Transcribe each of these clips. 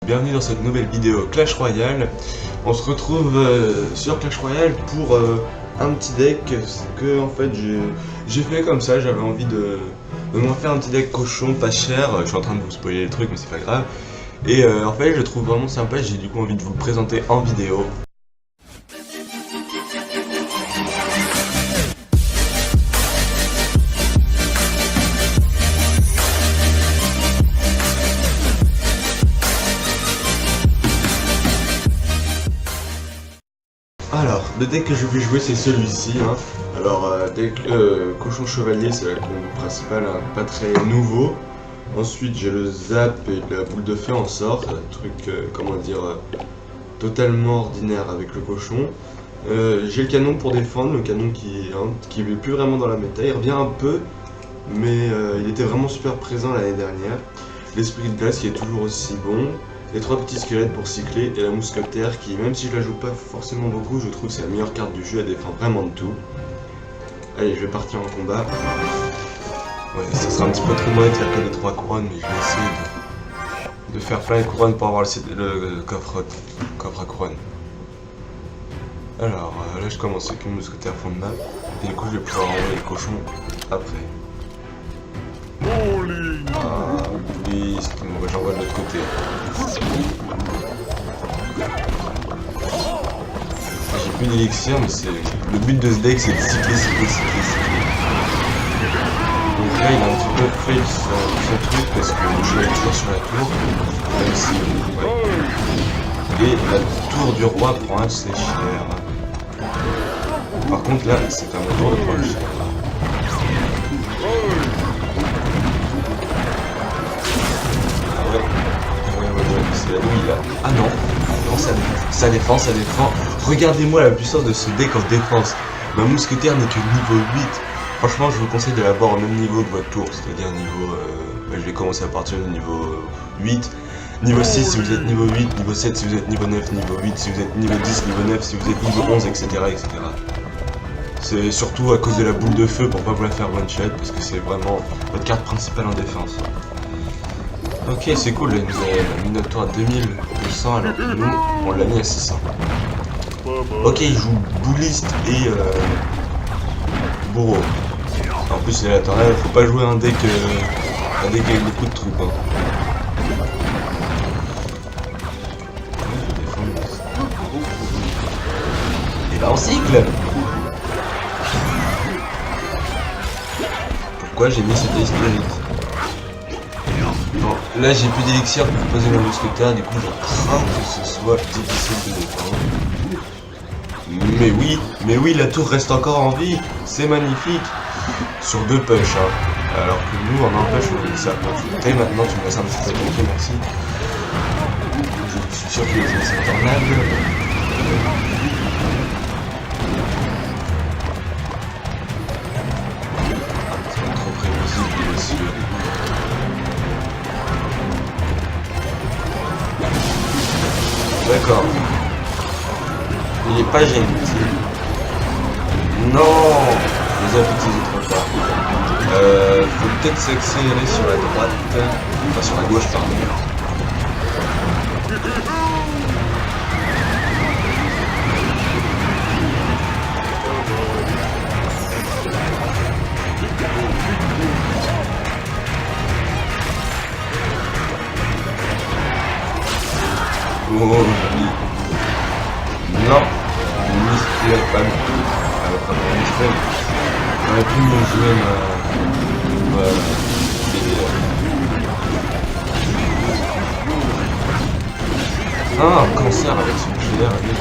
Bienvenue dans cette nouvelle vidéo Clash Royale. On se retrouve sur Clash Royale pour un petit deck que en fait j'ai fait comme ça. J'avais envie de me faire un petit deck cochon pas cher. Je suis en train de vous spoiler les trucs mais c'est pas grave. Et en fait je le trouve vraiment sympa, j'ai du coup envie de vous le présenter en vidéo. Alors, le deck que je vais jouer c'est celui-ci. Alors, deck cochon chevalier, c'est la combo principale, pas très nouveau. Ensuite, j'ai le zap et la boule de feu en sort, c'est un truc, comment dire, totalement ordinaire avec le cochon. J'ai le canon pour défendre, le canon qui est plus vraiment dans la méta, il revient un peu, mais il était vraiment super présent l'année dernière. L'esprit de glace qui est toujours aussi bon. Les 3 petits squelettes pour cycler et la mousquetaire qui, même si je la joue pas forcément beaucoup, je trouve que c'est la meilleure carte du jeu, elle défend vraiment de tout. Allez, je vais partir en combat. Ouais, ça sera un petit peu trop moyen, il n'y a que les 3 couronnes, mais je vais essayer de faire plein de couronnes pour avoir le coffre à couronne. Alors, là je commence avec une mousquetaire fond de map, et du coup je vais pouvoir envoyer le cochon après. Ah, please, j'envoie de l'autre côté. J'ai plus d'élixir, mais c'est le but de ce deck, c'est de cycler. Donc là, il a un petit peu fait son truc parce que je vais toujours sur la tour, même si et la tour du roi prend assez cher. Par contre, là, c'est un tour de prendre cher. C'est la douille là. Ah non, non, ça défend. Regardez-moi la puissance de ce deck en défense. Ma mousquetaire n'est que niveau 8. Franchement, je vous conseille de l'avoir au même niveau que votre tour, c'est-à-dire niveau... je vais commencer à partir du niveau 8. Niveau 6 si vous êtes niveau 8, niveau 7 si vous êtes niveau 9, niveau 8 si vous êtes niveau 10, niveau 9 si vous êtes niveau 11, etc. C'est surtout à cause de la boule de feu pour pas vous la faire one shot, parce que c'est vraiment votre carte principale en défense. Ok, c'est cool, là, il nous a mis notre tour à 2200 alors que nous, on l'a mis à 600. Ok, il joue bouliste et bourreau. En plus, c'est la tornade, faut pas jouer un deck avec beaucoup de troupes. Et là, on cycle. Pourquoi j'ai mis ce Day Spirit? Bon, là j'ai plus d'élixir pour poser ma mousquetaire, du coup je crains que ce soit difficile de défendre. Mais oui, la tour reste encore en vie, c'est magnifique. Sur 2 push, alors que nous en un push on fait ça. Et maintenant tu me laisses un petit peu de merci. Je suis sûr qu'il y a cette tornade. Un petit peu trop prévisible, messieurs. D'accord. Il est pas gentil. Non. Les appétits trop tard. Faut peut-être s'accélérer sur la droite. Enfin sur la gauche, pardon. Oh, joli. Non, ne m'y pas du tout. J'aurais pu me jouer ma ah, un cancer avec son GR, lui.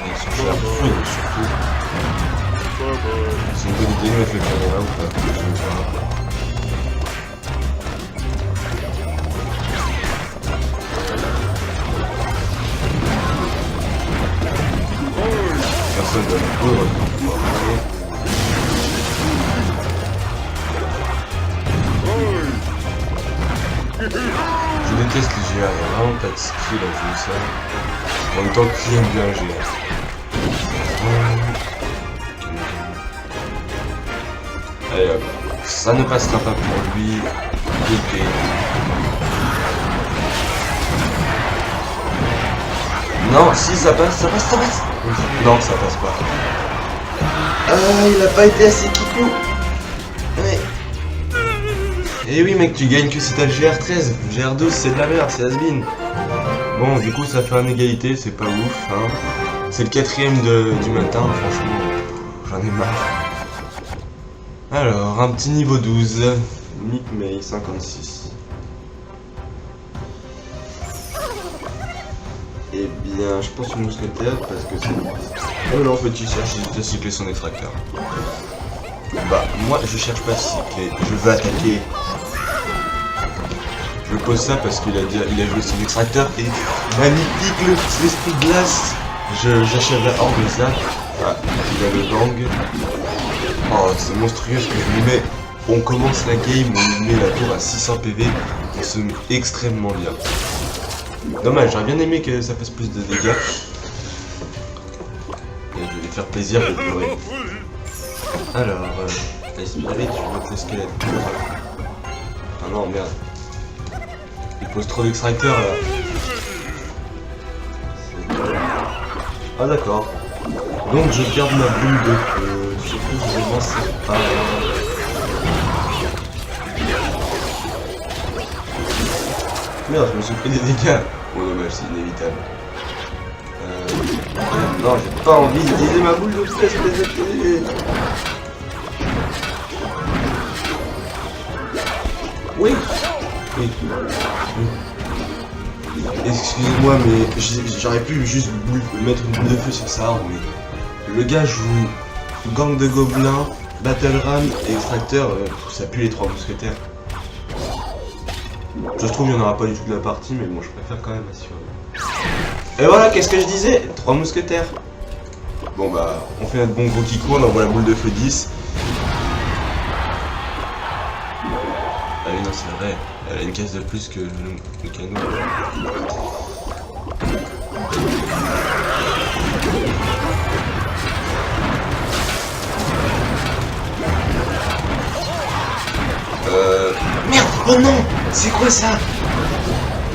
Avec son GR fou, surtout. C'est une bonne idée, mais fait le là ou pas? Je sais pas. Personne de la pauvre. Je déteste les GA, il n'y a vraiment pas de skill à jouer ça. En même temps, qui aime bien le GA? Allez hop, ça ne passera pas pour lui. Ok. Non, si ça passe, ça passe, ça passe. Non, ça passe pas. Ah, il a pas été assez kikou. Ouais. Et oui mec, tu gagnes que si t'as le GR13. GR12 c'est de la merde, c'est has-been. Bon, du coup ça fait une égalité, c'est pas ouf, hein. C'est le 4ème du matin, franchement, j'en ai marre. Alors, un petit niveau 12, Mick May 56. Eh bien, je pense une mousquetaire parce que c'est... Oh non, en fait, il cherche à cycler son extracteur. Bah, moi, je cherche pas à cycler, je veux attaquer. Je pose ça parce qu'il a joué son extracteur et magnifique l'esprit de glace. J'achève la horde de ça. Ah, il a le bang. Oh, c'est monstrueux ce que je lui mets. On commence la game, on lui met la tour à 600 PV. On se met extrêmement bien. Dommage, j'aurais bien aimé que ça fasse plus de dégâts. Et je vais faire plaisir de pleurer. Alors, Aspirer, tu bloques le squelette. Ah non, merde. Il pose trop d'extracteurs là. Ah d'accord. Donc je garde ma boule de feu. Surtout que je m'en sais pas. Merde, je me suis pris des dégâts. Bon dommage, c'est inévitable. Non, j'ai pas envie d'utiliser ma boule de feu, espèce de télé. Oui. Oui. Excusez-moi, mais j'aurais pu juste mettre une boule de feu sur sa arme, mais le gars joue gang de gobelins, battle ram et extracteur, ça pue les 3 mousquetaires. Je trouve qu'il n'y en aura pas du tout de la partie, mais bon, je préfère quand même assurer. Et voilà, qu'est-ce que je disais? 3 mousquetaires. Bon bah, on fait notre bon gros kikou, on envoie la boule de feu 10. Ah oui, non, c'est vrai. Elle a une caisse de plus que le canon. Merde! Oh non! C'est quoi ça?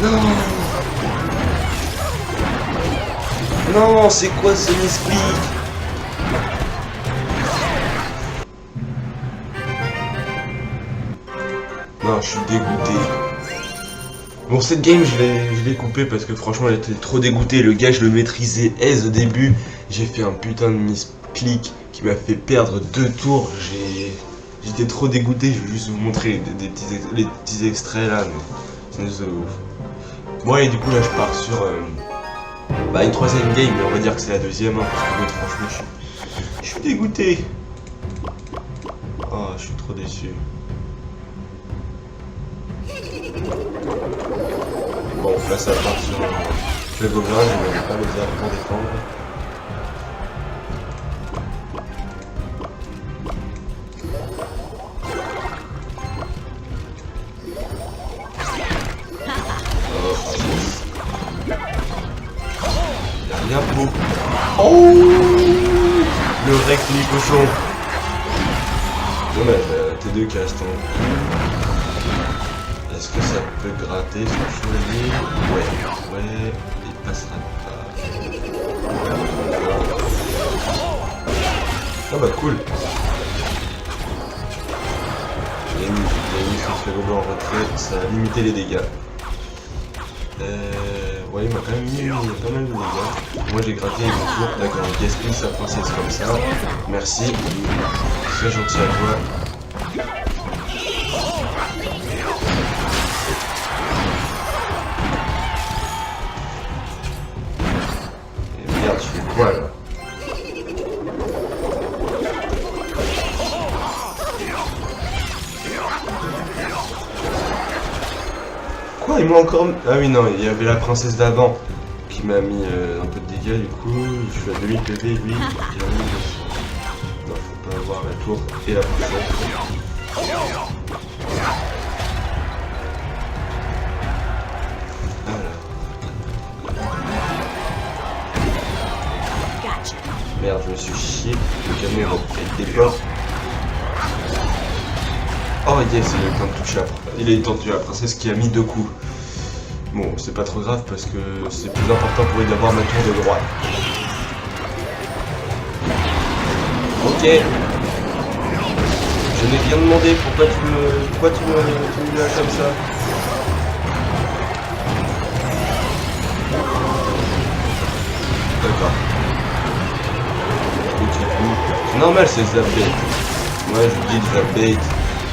Non! Non, c'est quoi ce misclick? Non, je suis dégoûté. Bon, cette game, je l'ai coupé parce que franchement, elle était trop dégoûtée. Le gars, je le maîtrisais aise au début. J'ai fait un putain de misclick qui m'a fait perdre 2 tours. J'étais trop dégoûté. Je vais juste vous montrer les petits extraits là. Mais c'est ouf. Bon, et du coup, là, je pars sur une 3ème game. Mais on va dire que c'est la 2ème. Hein, parce que franchement, je suis dégoûté. Oh, je suis trop déçu. Bon, là ça part sur le gobelin, je n'avais pas les armes pour défendre. Il y a rien beau. Oh, le rec du cochon. Dommage, T2 casse ton. Est-ce que ça peut gratter son chevalier? Ouais, il passera pas. Ah bah cool. Il a mis son gobelin en retrait, ça a limité les dégâts. Ouais, il m'a quand même mis pas mal de dégâts. Moi j'ai gratté une tour, d'accord, il gaspille sa princesse comme ça. Merci, très gentil à toi. Voilà. Quoi, il m'a encore... Ah oui, non, il y avait la princesse d'avant qui m'a mis un peu de dégâts, du coup, je suis à 2000 PV, lui, il a mis 200. Non, faut pas avoir la tour et la princesse. Merde, je me suis chié, le camion va des portes. Oh yes, il a eu le temps de toucher la princesse qui a mis 2 coups. Bon, c'est pas trop grave parce que c'est plus important pour lui d'avoir ma tour de droite. Ok. Je n'ai rien demandé, pourquoi tu me lâches comme ça? D'accord. C'est normal, c'est Zapbait. Moi je dis Zapbait.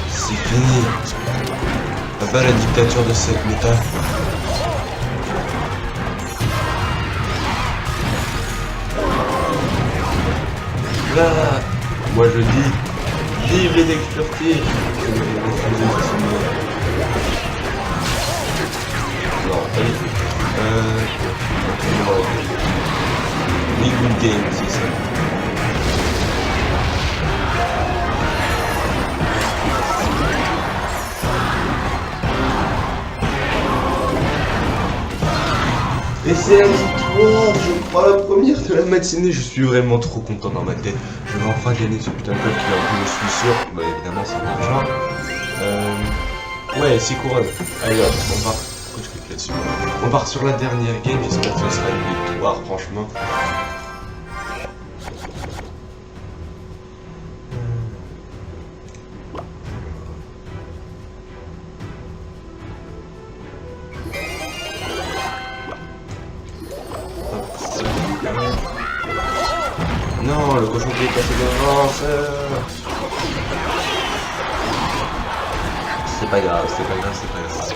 C'est fini. Pas la dictature de cette méta. Là, moi je dis, vive les dexturités. Non, pas du tout. Good game, c'est ça. Et c'est la victoire, je crois, la première de la matinée. Je suis vraiment trop content dans ma tête. Je vais enfin gagner ce putain de club qui je suis sûr. Bah évidemment c'est de l'argent. Ouais, 6 couronnes. Allez hop, on part. Pourquoi je clique là-dessus? On part sur la dernière game, j'espère que ce sera une victoire, franchement. Non, le cochon qui est passé devant, c'est pas grave, c'est pas grave, c'est pas grave.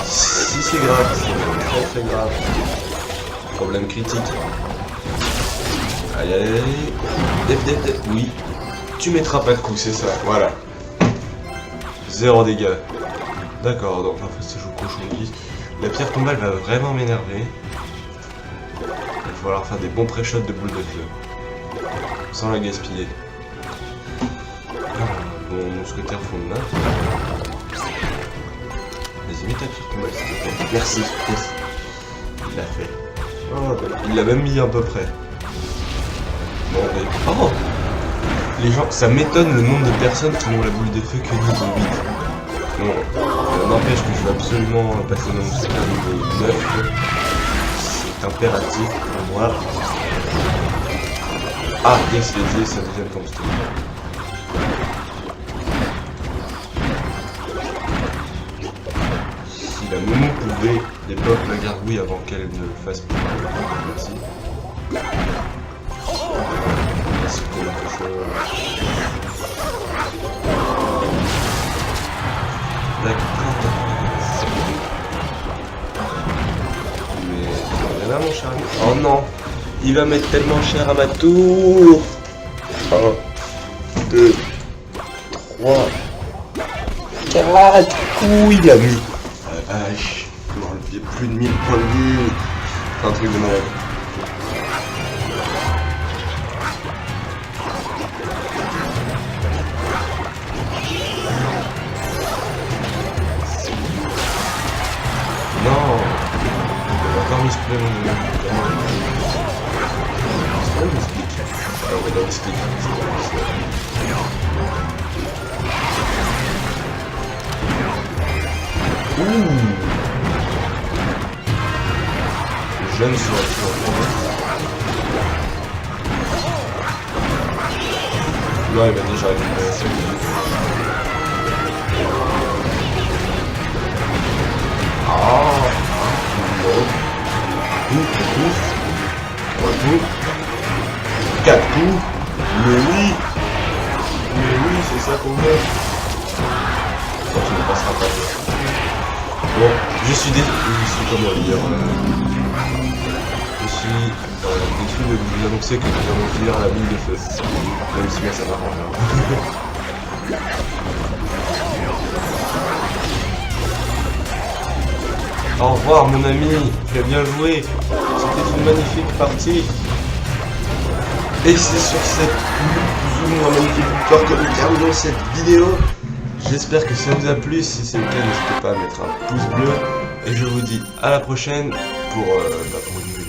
Si c'est grave, c'est très très grave. Problème critique. Allez, allez, allez. Def. Oui. Tu mettras pas de coup, c'est ça, voilà. 0 dégâts. D'accord, donc en fait ça joue cochon 10. La pierre tombale va vraiment m'énerver. Il va falloir faire des bons pré-shots de boules de feu. Sans la gaspiller. Bon, mousquetaire fond de main. Vas-y, mets ta pierre tombale s'il te plaît. Merci, yes. Il l'a fait. Oh, il l'a même mis à peu près. Bon, mais... Oh! Les gens, ça m'étonne le nombre de personnes qui ont la boule de feu que niveau 8. Bon, n'empêche que je veux absolument passer mon mousquetaire niveau 9. C'est impératif pour moi. Ah, yes, il a utilisé sa deuxième tombstone. Si la Momo pouvait débloquer la gargouille avant qu'elle ne le fasse plus. Merci. Merci pour quelque chose. D'accord. Mais là, mon cher ami. Oh non! Il va mettre tellement cher à ma tour. 1, 2, 3, 4 coups il a mis. Vache, il m'a enlevé plus de 1000 points de vie. C'est un truc de malade. Non, il a encore mis ce problème. Jeune sur là il va déjà récupérer. Ah, non. 4 coups. Mais oui, c'est ça qu'on veut. Oh, tu ne passeras pas. Bon, je suis comment dire. Je suis déçu de vous annoncer que nous allons finir la boule de feu. Même si là ça va rendre. Au revoir mon ami, tu as bien joué. C'était une magnifique partie. Et c'est sur cette plus ou moins magnifique victoire que nous terminons cette vidéo. J'espère que ça vous a plu. Si c'est le cas, n'hésitez pas à mettre un pouce bleu. Et je vous dis à la prochaine pour une